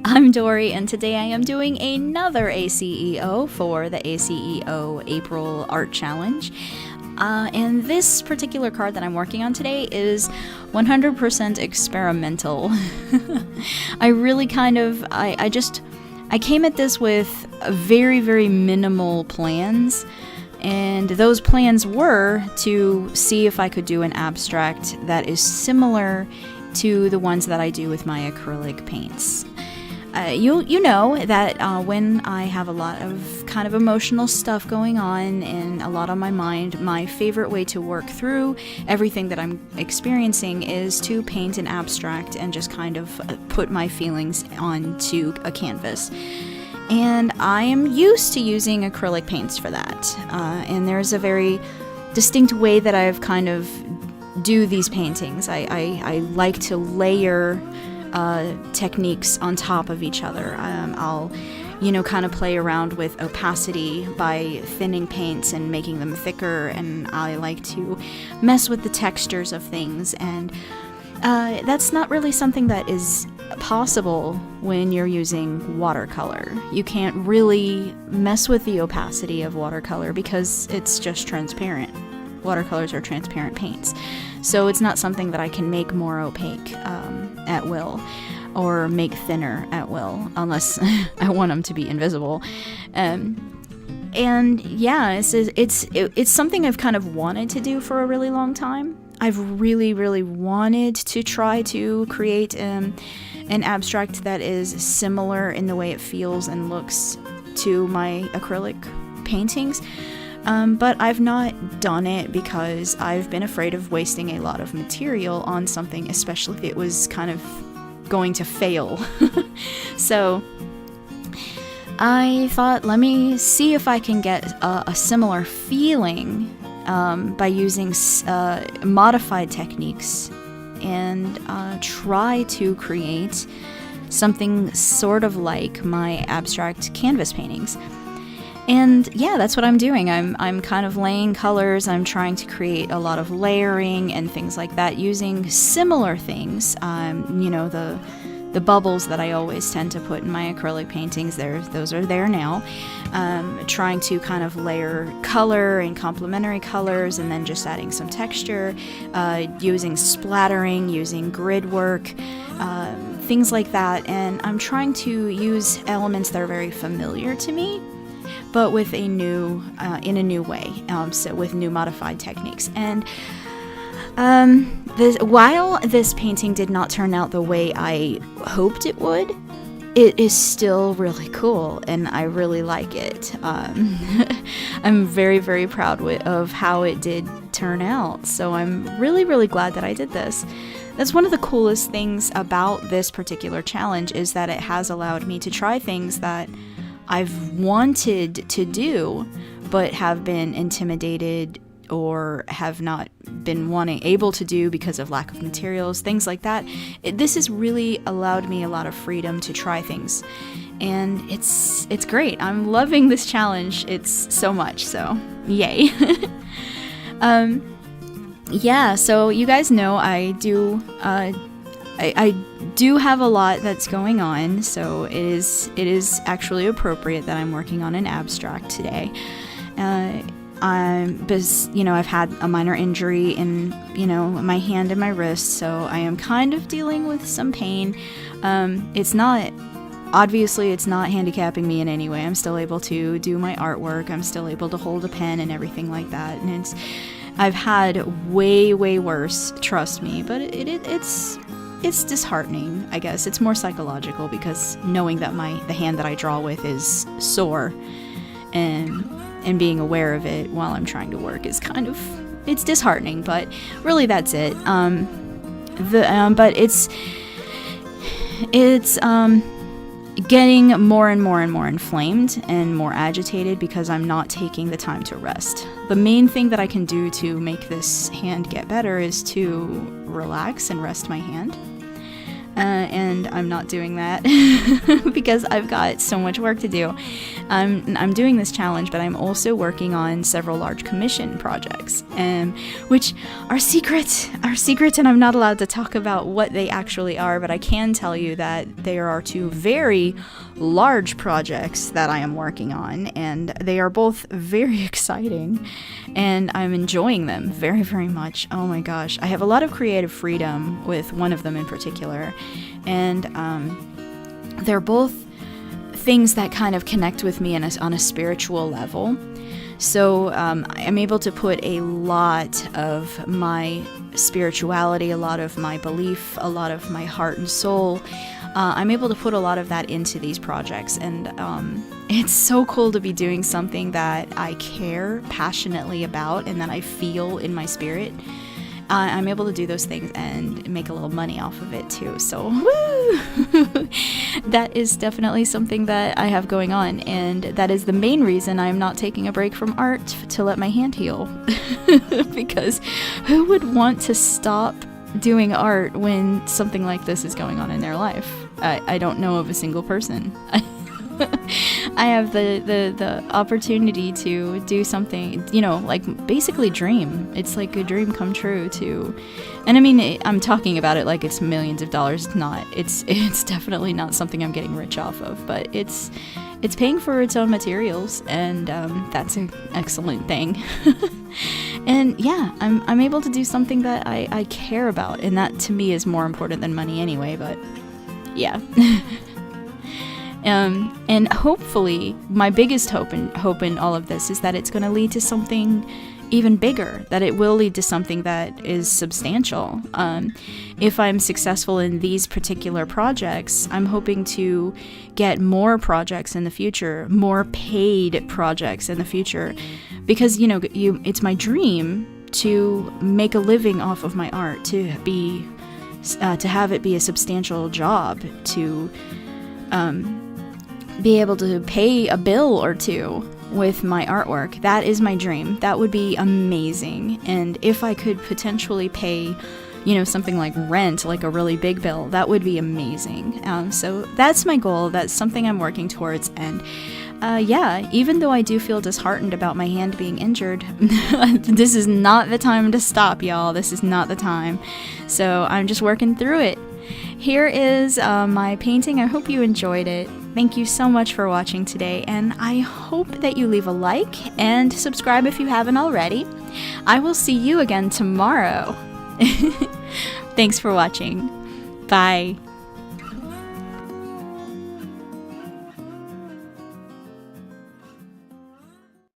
I'm Dory, and today I am doing another ACEO for the ACEO April Art Challenge. And this particular card that I'm working on today is 100% experimental. I really I came at this with very, very minimal plans. And those plans were to see if I could do an abstract that is similar to the ones that I do with my acrylic paints. You know that when I have a lot of kind of emotional stuff going on and a lot on my mind, my favorite way to work through everything that I'm experiencing is to paint an abstract and just kind of put my feelings onto a canvas. And I am used to using acrylic paints for that. And there's a very distinct way that I've kind of do these paintings. I like to layer techniques on top of each other. I'll, kind of play around with opacity by thinning paints and making them thicker, and I like to mess with the textures of things, and that's not really something that is possible when you're using watercolor. You can't really mess with the opacity of watercolor because it's just transparent. Watercolors are transparent paints. So it's not something that I can make more opaque at will or make thinner at will, unless I want them to be invisible. And yeah, it's something I've kind of wanted to do for a really long time. I've really, really wanted to try to create an abstract that is similar in the way it feels and looks to my acrylic paintings. But I've not done it because I've been afraid of wasting a lot of material on something, especially if it was kind of going to fail. So I thought, let me see if I can get a similar feeling by using modified techniques and try to create something sort of like my abstract canvas paintings. And yeah, that's what I'm doing. I'm kind of laying colors. I'm trying to create a lot of layering and things like that using similar things. The bubbles that I always tend to put in my acrylic paintings, those are there now. Trying to kind of layer color and complementary colors, and then just adding some texture, using splattering, using grid work, things like that. And I'm trying to use elements that are very familiar to me, but with in a new way, so with new modified techniques. And while this painting did not turn out the way I hoped it would, it is still really cool, and I really like it. I'm very, very proud of how it did turn out, so I'm really, really glad that I did this. That's one of the coolest things about this particular challenge, is that it has allowed me to try things that I've wanted to do, but have been intimidated or have not been able to do because of lack of materials, things like that. This has really allowed me a lot of freedom to try things, and it's great. I'm loving this challenge. It's so much, so yay. Yeah, so you guys know I do have a lot that's going on, so it is actually appropriate that I'm working on an abstract today. Because I've had a minor injury in my hand and my wrist, so I am kind of dealing with some pain. It's not handicapping me in any way. I'm still able to do my artwork. I'm still able to hold a pen and everything like that. And I've had way, way worse, trust me, but it's disheartening, I guess. It's more psychological, because knowing that the hand that I draw with is sore and being aware of it while I'm trying to work is it's disheartening, but really that's it. But it's getting more and more and more inflamed and more agitated because I'm not taking the time to rest. The main thing that I can do to make this hand get better is to relax and rest my hand. and I'm not doing that because I've got so much work to do. I'm doing this challenge, but I'm also working on several large commission projects, which are secret, and I'm not allowed to talk about what they actually are, but I can tell you that there are two very large projects that I am working on, and they are both very exciting, and I'm enjoying them very, very much. Oh my gosh, I have a lot of creative freedom with one of them in particular, and they're both things that kind of connect with me on a spiritual level. So I'm able to put a lot of my spirituality, a lot of my belief, a lot of my heart and soul. I'm able to put a lot of that into these projects, and it's so cool to be doing something that I care passionately about and that I feel in my spirit. I'm able to do those things and make a little money off of it too, so woo! That is definitely something that I have going on, and that is the main reason I'm not taking a break from art to let my hand heal. Because who would want to stop doing art when something like this is going on in their life? I don't know of a single person. I have the opportunity to do something, like basically dream. It's like a dream come true too. And I mean, I'm talking about it like it's millions of dollars. It's not. It's definitely not something I'm getting rich off of, but it's paying for its own materials, and that's an excellent thing. And yeah, I'm able to do something that I care about, and that to me is more important than money anyway, but yeah. And hopefully, my biggest hope in all of this is that it's going to lead to something even bigger, that it will lead to something that is substantial. If I'm successful in these particular projects, I'm hoping to get more projects in the future, more paid projects in the future, because, it's my dream to make a living off of my art, to have it be a substantial job, to be able to pay a bill or two with my artwork. That is my dream. That would be amazing. And if I could potentially pay, something like rent, like a really big bill, that would be amazing. So that's my goal. That's something I'm working towards. And yeah, even though I do feel disheartened about my hand being injured, this is not the time to stop, y'all. This is not the time. So I'm just working through it. Here is my painting. I hope you enjoyed it. Thank you so much for watching today, and I hope that you leave a like and subscribe if you haven't already. I will see you again tomorrow. Thanks for watching. Bye.